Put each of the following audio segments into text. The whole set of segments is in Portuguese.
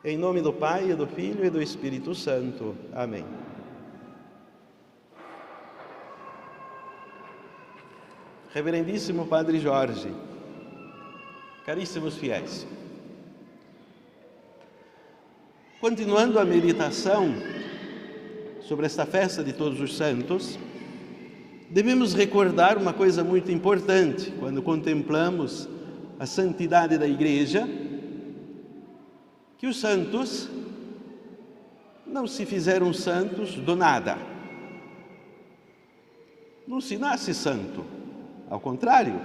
Em nome do Pai, e do Filho e do Espírito Santo. Amém. Reverendíssimo Padre Jorge, caríssimos fiéis, continuando a meditação sobre esta festa de Todos os Santos, devemos recordar uma coisa muito importante quando contemplamos a santidade da Igreja, que os santos não se fizeram santos do nada. Não se nasce santo, ao contrário,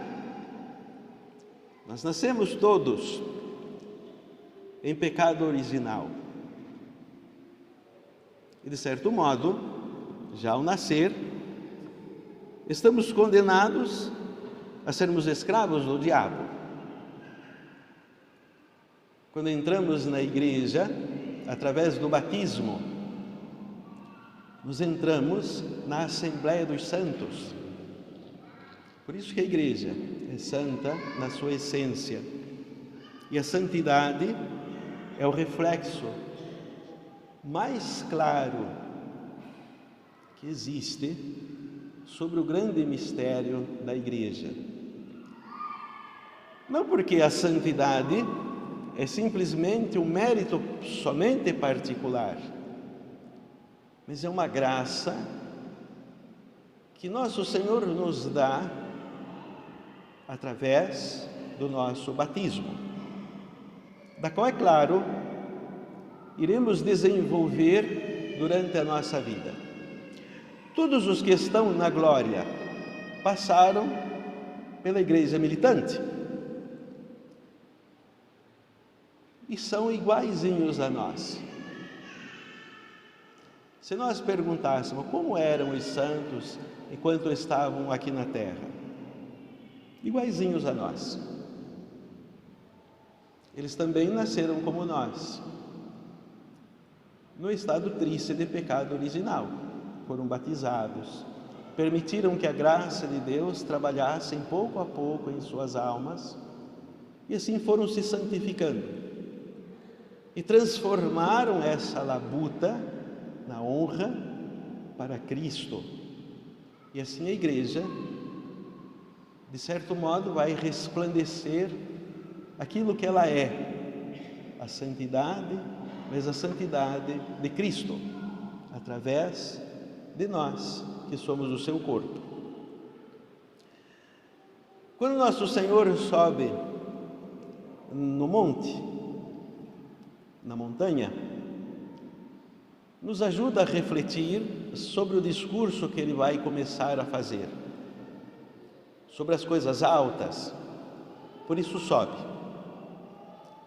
nós nascemos todos em pecado original. E de certo modo, já ao nascer, estamos condenados a sermos escravos do diabo. Quando entramos na igreja, através do batismo, nos entramos na Assembleia dos Santos. Por isso que a igreja é santa na sua essência. E a santidade é o reflexo mais claro que existe sobre o grande mistério da igreja. Não porque a santidade é simplesmente um mérito somente particular, mas é uma graça que nosso Senhor nos dá através do nosso batismo, da qual, é claro, iremos desenvolver durante a nossa vida. Todos os que estão na glória passaram pela igreja militante e são iguaizinhos a nós. Se nós perguntássemos como eram os santos enquanto estavam aqui na terra, iguaizinhos a nós. Eles também nasceram como nós, no estado triste de pecado original. Foram batizados, permitiram que a graça de Deus trabalhasse pouco a pouco em suas almas, e assim foram se santificando, e transformaram essa labuta na honra para Cristo. E assim a igreja, de certo modo, vai resplandecer aquilo que ela é, a santidade, mas a santidade de Cristo, através de nós, que somos o seu corpo. Quando nosso Senhor sobe no monte, na montanha, nos ajuda a refletir sobre o discurso que Ele vai começar a fazer, sobre as coisas altas, por isso sobe.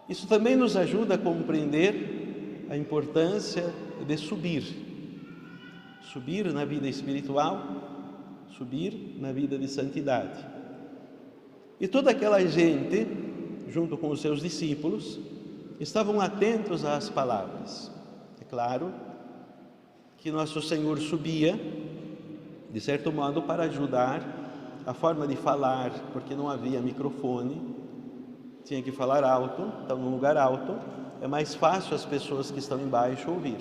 Isso também nos ajuda a compreender a importância de subir na vida espiritual, subir na vida de santidade. E toda aquela gente, junto com os seus discípulos, estavam atentos às palavras. É claro que nosso Senhor subia, de certo modo, para ajudar a forma de falar, porque não havia microfone, tinha que falar alto. Então, num lugar alto, é mais fácil as pessoas que estão embaixo ouvir.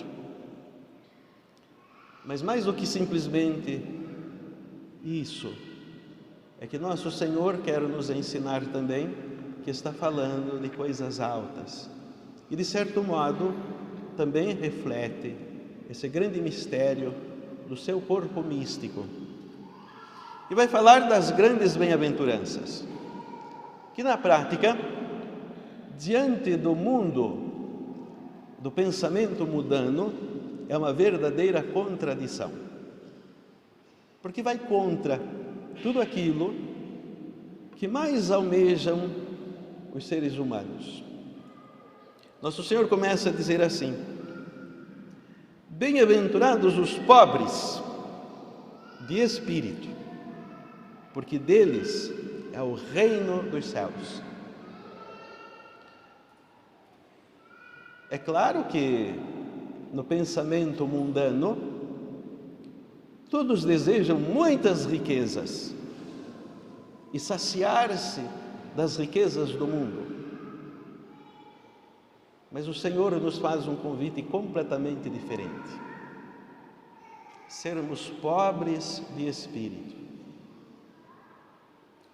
Mas mais do que simplesmente isso, é que nosso Senhor quer nos ensinar também que está falando de coisas altas. E, de certo modo, também reflete esse grande mistério do seu corpo místico. E vai falar das grandes bem-aventuranças, que na prática, diante do mundo, do pensamento mundano, é uma verdadeira contradição. Porque vai contra tudo aquilo que mais almejam os seres humanos. Nosso Senhor começa a dizer assim: bem-aventurados os pobres de espírito, porque deles é o reino dos céus. É claro que no pensamento mundano todos desejam muitas riquezas e saciar-se das riquezas do mundo. Mas o Senhor nos faz um convite completamente diferente: sermos pobres de espírito,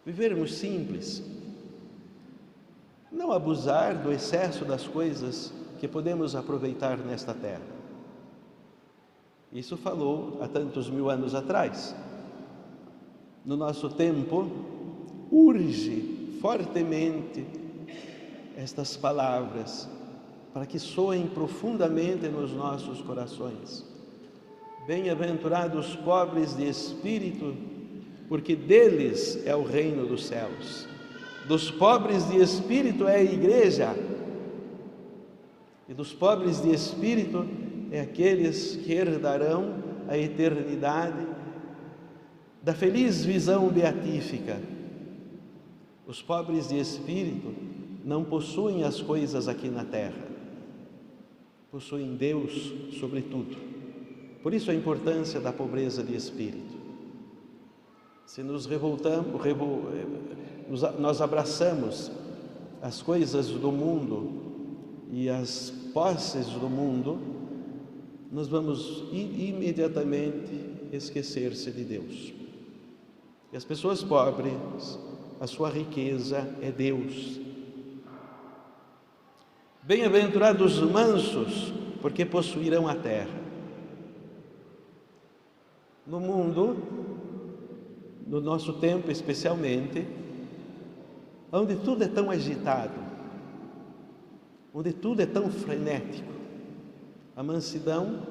vivermos simples, não abusar do excesso das coisas que podemos aproveitar nesta terra. Isso falou há tantos mil anos atrás. No nosso tempo, urge fortemente estas palavras para que soem profundamente nos nossos corações. Bem-aventurados os pobres de espírito, porque deles é o reino dos céus. Dos pobres de espírito é a igreja, e dos pobres de espírito é aqueles que herdarão a eternidade da feliz visão beatífica. Os pobres de espírito não possuem as coisas aqui na terra, possuem Deus sobretudo. Por isso a importância da pobreza de espírito. Se nos revoltamos, nós abraçamos as coisas do mundo e as posses do mundo, nós vamos imediatamente esquecer-se de Deus. E as pessoas pobres, a sua riqueza é Deus. Bem-aventurados os mansos, porque possuirão a terra. No mundo, no nosso tempo especialmente, onde tudo é tão agitado, onde tudo é tão frenético, a mansidão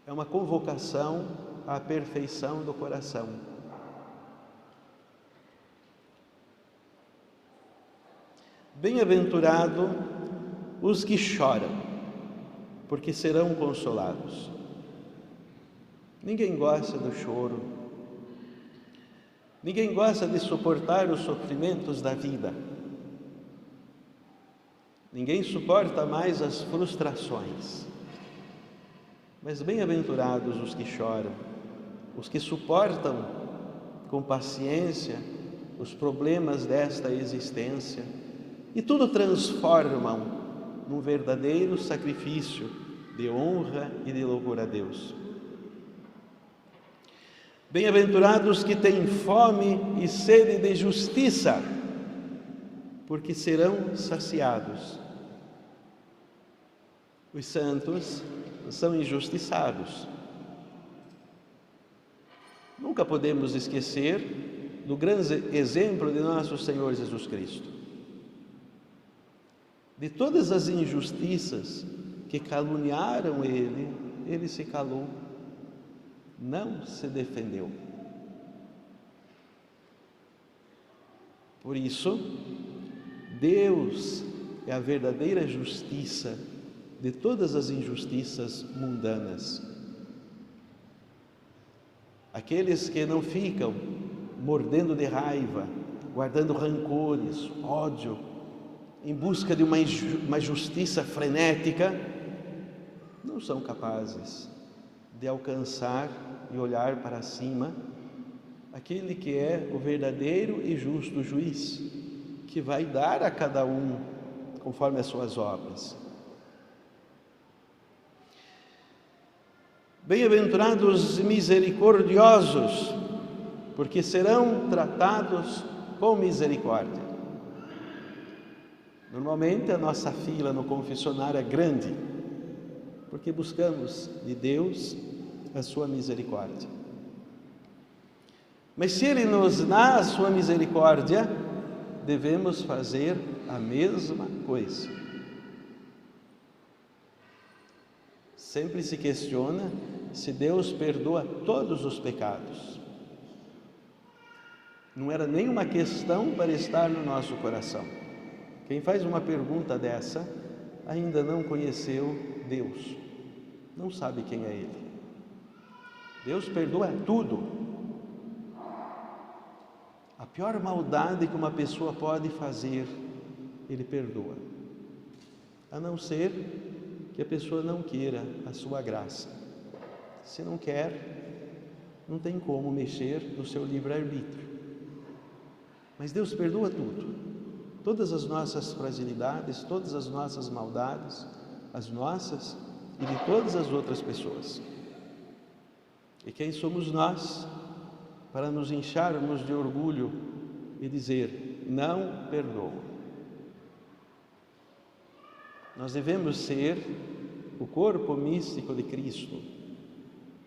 é uma convocação à perfeição do coração. Bem-aventurado os que choram, porque serão consolados. Ninguém gosta do choro, ninguém gosta de suportar os sofrimentos da vida, ninguém suporta mais as frustrações. Mas bem-aventurados os que choram, os que suportam com paciência os problemas desta existência e tudo transformam num verdadeiro sacrifício de honra e de louvor a Deus. Bem-aventurados que têm fome e sede de justiça, porque serão saciados. Os santos são injustiçados. Nunca podemos esquecer do grande exemplo de nosso Senhor Jesus Cristo. De todas as injustiças que caluniaram ele se calou, não se defendeu. Por isso, Deus é a verdadeira justiça de todas as injustiças mundanas. Aqueles que não ficam mordendo de raiva, guardando rancores, ódio, em busca de uma justiça frenética, não são capazes de alcançar e olhar para cima aquele que é o verdadeiro e justo juiz, que vai dar a cada um conforme as suas obras. Bem-aventurados os misericordiosos, porque serão tratados com misericórdia. Normalmente a nossa fila no confessionário é grande, porque buscamos de Deus a sua misericórdia. Mas se Ele nos dá a sua misericórdia, devemos fazer a mesma coisa. Sempre se questiona se Deus perdoa todos os pecados. Não era nenhuma questão para estar no nosso coração. Quem faz uma pergunta dessa ainda não conheceu Deus, não sabe quem é Ele. Deus perdoa tudo. A pior maldade que uma pessoa pode fazer, Ele perdoa, a não ser que a pessoa não queira a sua graça. Se não quer, não tem como mexer no seu livre-arbítrio. Mas Deus perdoa tudo. todas as nossas fragilidades, todas as nossas maldades, as nossas e de todas as outras pessoas. E quem somos nós para nos incharmos de orgulho e dizer, não perdoo? Nós devemos ser o corpo místico de Cristo,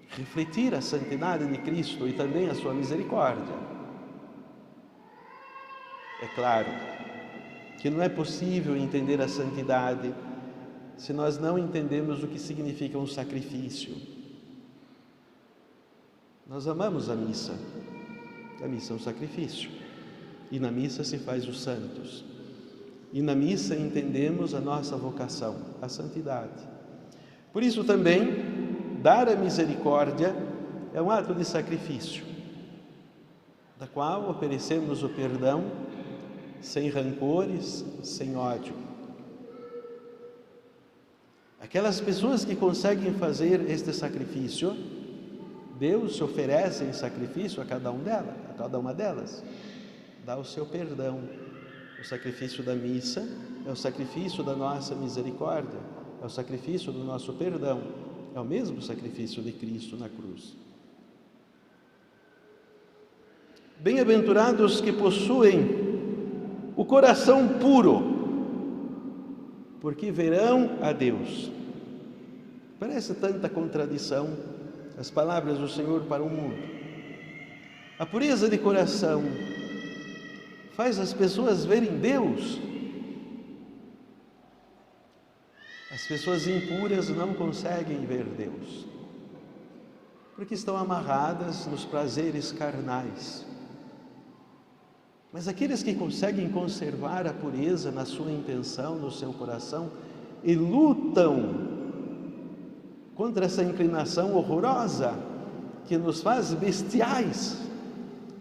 refletir a santidade de Cristo e também a sua misericórdia. É claro que não é possível entender a santidade se nós não entendemos o que significa um sacrifício. Nós amamos a missa é um sacrifício, e na missa se faz os santos, e na missa entendemos a nossa vocação, a santidade. Por isso também, dar a misericórdia é um ato de sacrifício, da qual oferecemos o perdão sem rancores, sem ódio. Aquelas pessoas que conseguem fazer este sacrifício, Deus se oferece em sacrifício a cada uma delas, dá o seu perdão. O sacrifício da missa é o sacrifício da nossa misericórdia, é o sacrifício do nosso perdão, é o mesmo sacrifício de Cristo na cruz. Bem-aventurados que possuem o coração puro, porque verão a Deus. Parece tanta contradição as palavras do Senhor para o mundo. A pureza de coração faz as pessoas verem Deus. As pessoas impuras não conseguem ver Deus, porque estão amarradas nos prazeres carnais. Mas aqueles que conseguem conservar a pureza na sua intenção, no seu coração, e lutam contra essa inclinação horrorosa que nos faz bestiais,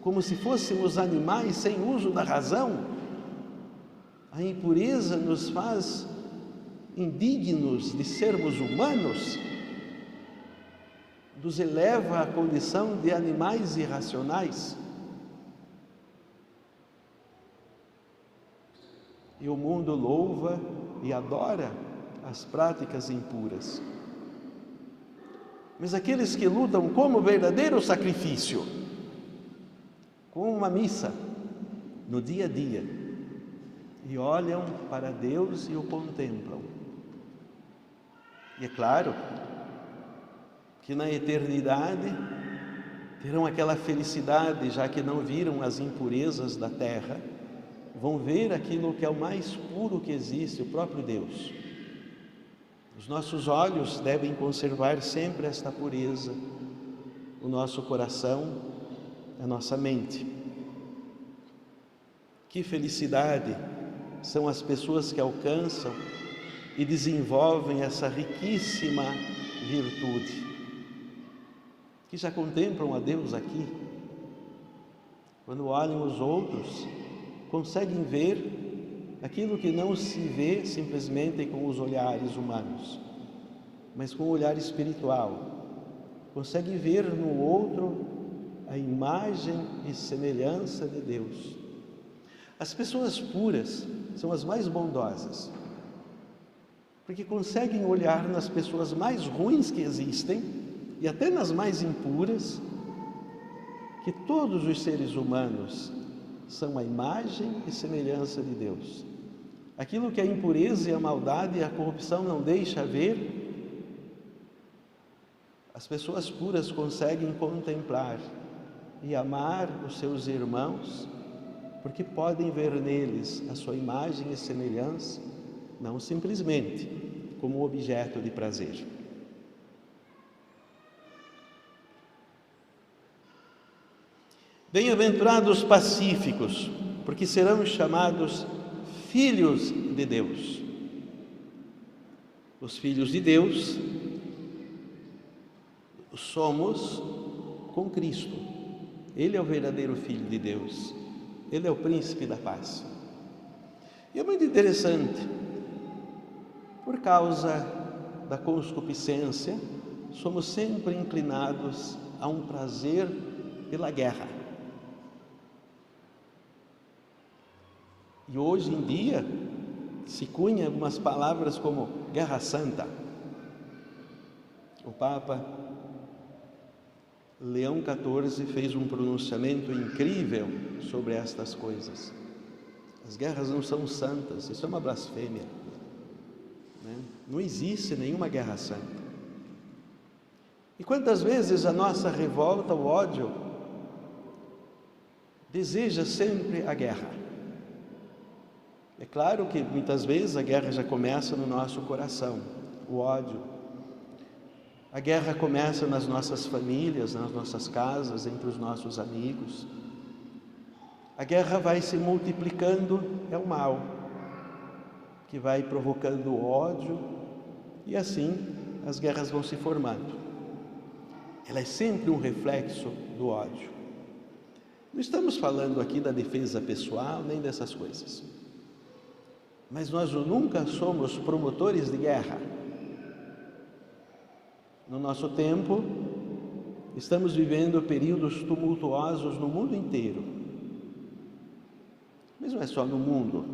como se fôssemos animais sem uso da razão. A impureza nos faz indignos de sermos humanos, nos eleva à condição de animais irracionais. E o mundo louva e adora as práticas impuras. Mas aqueles que lutam como verdadeiro sacrifício, com uma missa, no dia a dia, e olham para Deus e o contemplam. E é claro que na eternidade terão aquela felicidade, já que não viram as impurezas da terra, vão ver aquilo que é o mais puro que existe, o próprio Deus. Os nossos olhos devem conservar sempre esta pureza, o nosso coração, a nossa mente. Que felicidade são as pessoas que alcançam e desenvolvem essa riquíssima virtude, que já contemplam a Deus aqui. Quando olham os outros, conseguem ver aquilo que não se vê simplesmente com os olhares humanos, mas com o olhar espiritual. Conseguem ver no outro a imagem e semelhança de Deus. As pessoas puras são as mais bondosas, porque conseguem olhar nas pessoas mais ruins que existem, e até nas mais impuras, que todos os seres humanos são a imagem e semelhança de Deus. Aquilo que a impureza e a maldade e a corrupção não deixa ver, as pessoas puras conseguem contemplar e amar os seus irmãos, porque podem ver neles a sua imagem e semelhança, não simplesmente como objeto de prazer. Bem-aventurados pacíficos, porque serão chamados filhos de Deus. Os filhos de Deus somos com Cristo. Ele é o verdadeiro Filho de Deus. Ele é o príncipe da paz. E é muito interessante, por causa da concupiscência, somos sempre inclinados a um prazer pela guerra. E hoje em dia se cunha algumas palavras como Guerra Santa. O Papa Leão XIV fez um pronunciamento incrível sobre estas coisas. As guerras não são santas, isso é uma blasfêmia, né? Não existe nenhuma guerra santa. E quantas vezes a nossa revolta, o ódio, deseja sempre a guerra. É claro que muitas vezes a guerra já começa no nosso coração, o ódio. A guerra começa nas nossas famílias, nas nossas casas, entre os nossos amigos. A guerra vai se multiplicando, é o mal, que vai provocando ódio, e assim as guerras vão se formando. Ela é sempre um reflexo do ódio. Não estamos falando aqui da defesa pessoal, nem dessas coisas. Mas nós nunca somos promotores de guerra. No nosso tempo, estamos vivendo períodos tumultuosos no mundo inteiro. Mas não é só no mundo,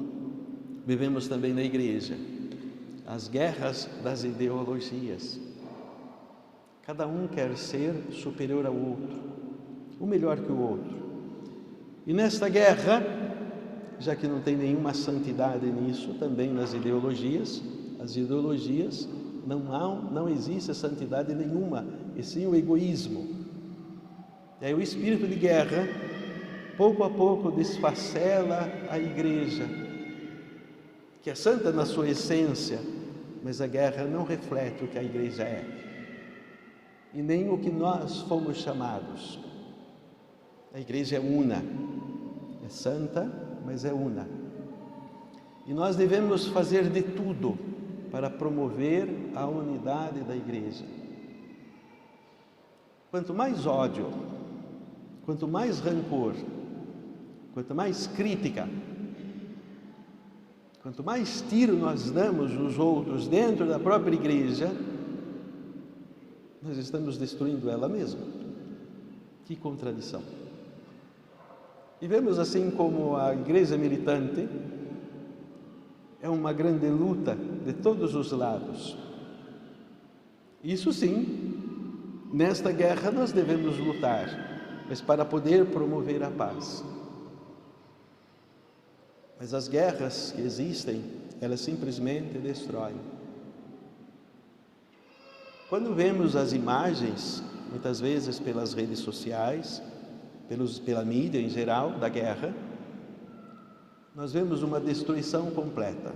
vivemos também na igreja. As guerras das ideologias. Cada um quer ser superior ao outro, o melhor que o outro. E nesta guerra, já que não tem nenhuma santidade nisso, também nas ideologias, as ideologias, não existe santidade nenhuma, e sim o egoísmo. E aí o espírito de guerra, pouco a pouco, desfacela a igreja, que é santa na sua essência, mas a guerra não reflete o que a igreja é, e nem o que nós fomos chamados. A igreja é una, é santa, mas é una. E nós devemos fazer de tudo para promover a unidade da igreja. Quanto mais ódio, quanto mais rancor, quanto mais crítica, quanto mais tiro nós damos nos outros dentro da própria igreja, nós estamos destruindo ela mesma. Que contradição! E vemos assim como a igreja militante é uma grande luta de todos os lados. Isso sim, nesta guerra nós devemos lutar, mas para poder promover a paz. Mas as guerras que existem, elas simplesmente destroem. Quando vemos as imagens, muitas vezes pelas redes sociais, pela mídia em geral, da guerra, nós vemos uma destruição completa.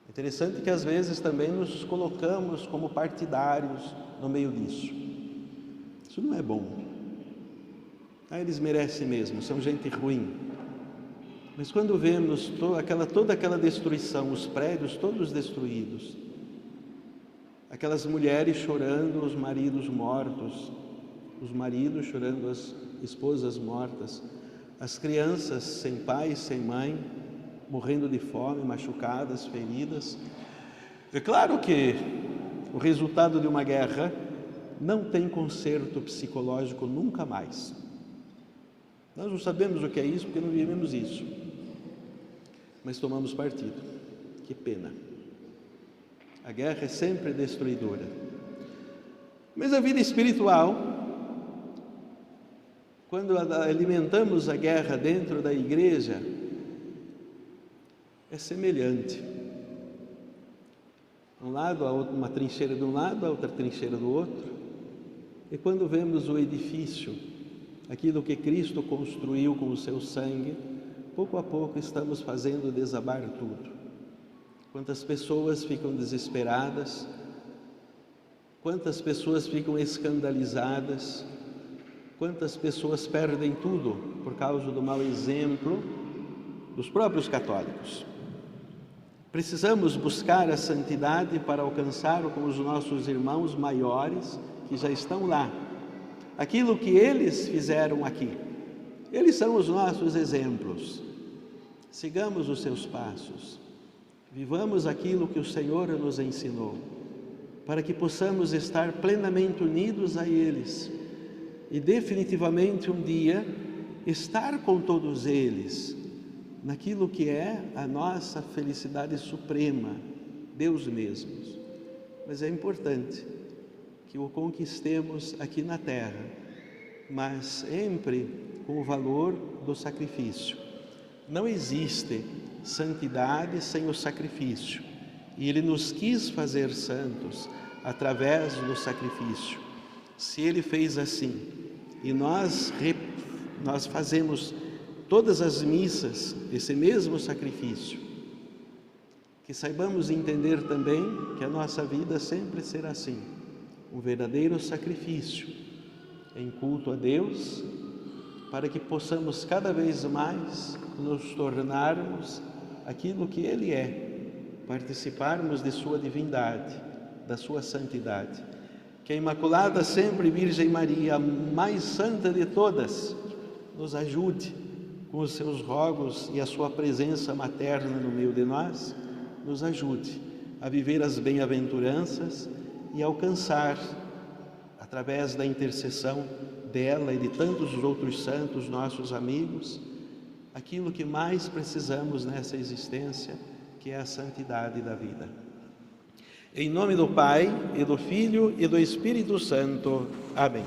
É interessante que às vezes também nos colocamos como partidários no meio disso. Isso não é bom. Eles merecem mesmo, são gente ruim. Mas quando vemos toda aquela destruição, os prédios todos destruídos, aquelas mulheres chorando os maridos mortos, os maridos chorando as esposas mortas, as crianças sem pai, sem mãe, morrendo de fome, machucadas, feridas. É claro que o resultado de uma guerra não tem conserto psicológico nunca mais. Nós não sabemos o que é isso porque não vivemos isso, mas tomamos partido. Que pena. A guerra é sempre destruidora. Mas a vida espiritual, quando alimentamos a guerra dentro da igreja, é semelhante. Um lado, uma trincheira de um lado, a outra trincheira do outro. E quando vemos o edifício, aquilo que Cristo construiu com o seu sangue, pouco a pouco estamos fazendo desabar tudo. Quantas pessoas ficam desesperadas, quantas pessoas ficam escandalizadas, quantas pessoas perdem tudo por causa do mau exemplo dos próprios católicos. Precisamos buscar a santidade para alcançar com os nossos irmãos maiores que já estão lá. Aquilo que eles fizeram aqui. Eles são os nossos exemplos. Sigamos os seus passos. Vivamos aquilo que o Senhor nos ensinou, para que possamos estar plenamente unidos a eles e definitivamente um dia estar com todos eles, naquilo que é a nossa felicidade suprema, Deus mesmo. Mas é importante que o conquistemos aqui na terra, mas sempre com o valor do sacrifício. Não existe santidade sem o sacrifício, e Ele nos quis fazer santos através do sacrifício. Se Ele fez assim, e nós fazemos todas as missas esse mesmo sacrifício, que saibamos entender também que a nossa vida sempre será assim, um verdadeiro sacrifício em culto a Deus, para que possamos cada vez mais nos tornarmos aquilo que Ele é, participarmos de sua divindade, da sua santidade. Que a Imaculada Sempre Virgem Maria, a mais santa de todas, nos ajude com os seus rogos e a sua presença materna no meio de nós, nos ajude a viver as bem-aventuranças e alcançar, através da intercessão dela e de tantos outros santos, nossos amigos, aquilo que mais precisamos nessa existência, que é a santidade da vida. Em nome do Pai, e do Filho, e do Espírito Santo. Amém.